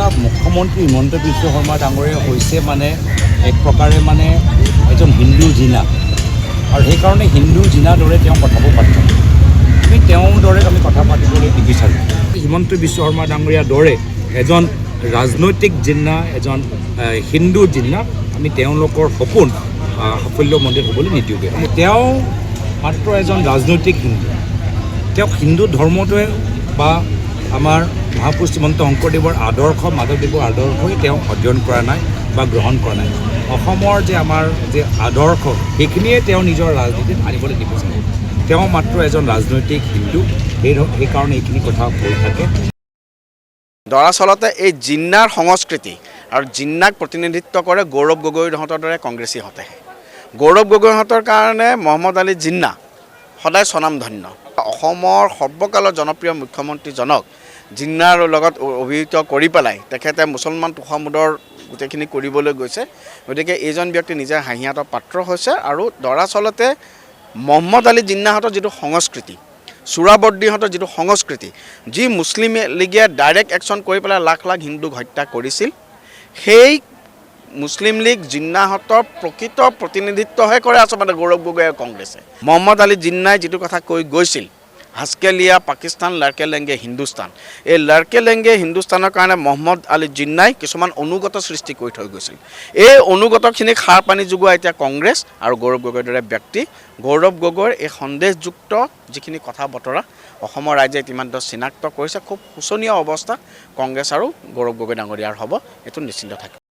চাওক মুখ্যমন্ত্ৰী হিমন্ত বিশ্ব শৰ্মা ডাঙৰীয়া হৈছে মানে এক প্ৰকাৰে মানে এজন হিন্দু জিনা আৰু সেইকাৰণে হিন্দু জিনাৰ দৰে তেওঁ কথাবোৰ পাতি থাকে। আমি তেওঁৰ দৰে আমি কথা পাতিবলৈ নিবিচাৰোঁ। হিমন্ত বিশ্ব শৰ্মা ডাঙৰীয়াৰ দৰে এজন ৰাজনৈতিক জিন্না, এজন হিন্দু জিন্না আমি তেওঁলোকৰ সপোন সাফল্যমণ্ডিত হ'বলৈ নিদিওঁগৈ। তেওঁ মাত্ৰ এজন ৰাজনৈতিক হিন্দু। তেওঁক হিন্দু ধৰ্মটোৱে বা আমাৰ মহাপুৰুষ শ্ৰীমন্ত শংকৰদেৱৰ আদৰ্শ, মাধৱদেৱৰ আদৰ্শই তেওঁ অধ্যয়ন কৰা নাই বা গ্ৰহণ কৰা নাই। অসমৰ যে আমাৰ যে আদৰ্শ সেইখিনিয়ে তেওঁ নিজৰ ৰাজনীতিত আনিবলৈ নিবিচাৰে। তেওঁ মাত্ৰ এজন ৰাজনৈতিক হিন্দু, সেইকাৰণে এইখিনি কথা কৈ থাকে। দৰাচলতে এই জিন্নাৰ সংস্কৃতি আৰু জিন্নাক প্ৰতিনিধিত্ব কৰে গৌৰৱ গগৈহঁতৰ দৰে কংগ্ৰেছীহঁতে। গৌৰৱ গগৈহঁতৰ কাৰণে মহম্মদ আলী জিন্না সদায় স্বনামধন্য। অসমৰ সৰ্বকালৰ জনপ্ৰিয় মুখ্যমন্ত্ৰীজনক জিন্নাৰ লগত অভিহিত কৰি পেলাই তেখেতে মুছলমান তোষামোদৰ গোটেইখিনি কৰিবলৈ গৈছে। গতিকে এইজন ব্যক্তি নিজে হাঁহিয়াতৰ পাত্ৰ হৈছে। আৰু দৰাচলতে মহম্মদ আলী জিন্নাহঁতৰ যিটো সংস্কৃতি, চুৰাবৰ্দীহঁতৰ যিটো সংস্কৃতি, যি মুছলিম লীগে ডাইৰেক্ট একশ্যন কৰি পেলাই লাখ লাখ হিন্দুক হত্যা কৰিছিল, সেই মুছলিম লীগ জিন্নাহঁতৰ প্ৰকৃত প্ৰতিনিধিত্বহে কৰে আচলতে গৌৰৱ গগৈ আৰু কংগ্ৰেছে। মহম্মদ আলী জিন্নাই যিটো কথা কৈ গৈছিল, হাজকে লিয়া পাকিস্তান, লড়কে লেংগে হিন্দুস্তান, এই লড়কে লেংগে হিন্দুস্তানৰ কাৰণে মহম্মদ আলী জিন্নাই কিছুমান অনুগত সৃষ্টি কৰি থৈ গৈছিল। এই অনুগতখিনিক সাৰ পানী যোগোৱা এতিয়া কংগ্ৰেছ আৰু গৌৰৱ গগৈৰ দৰে ব্যক্তি। গৌৰৱ গগৈৰ এই সন্দেহযুক্ত যিখিনি কথা বতৰা অসমৰ ৰাইজে ইতিমধ্যে চিনাক্ত কৰিছে। খুব শোচনীয় অৱস্থা কংগ্ৰেছ আৰু গৌৰৱ গগৈ ডাঙৰীয়াৰ হ'ব, এইটো নিশ্চিন্ত থাকে।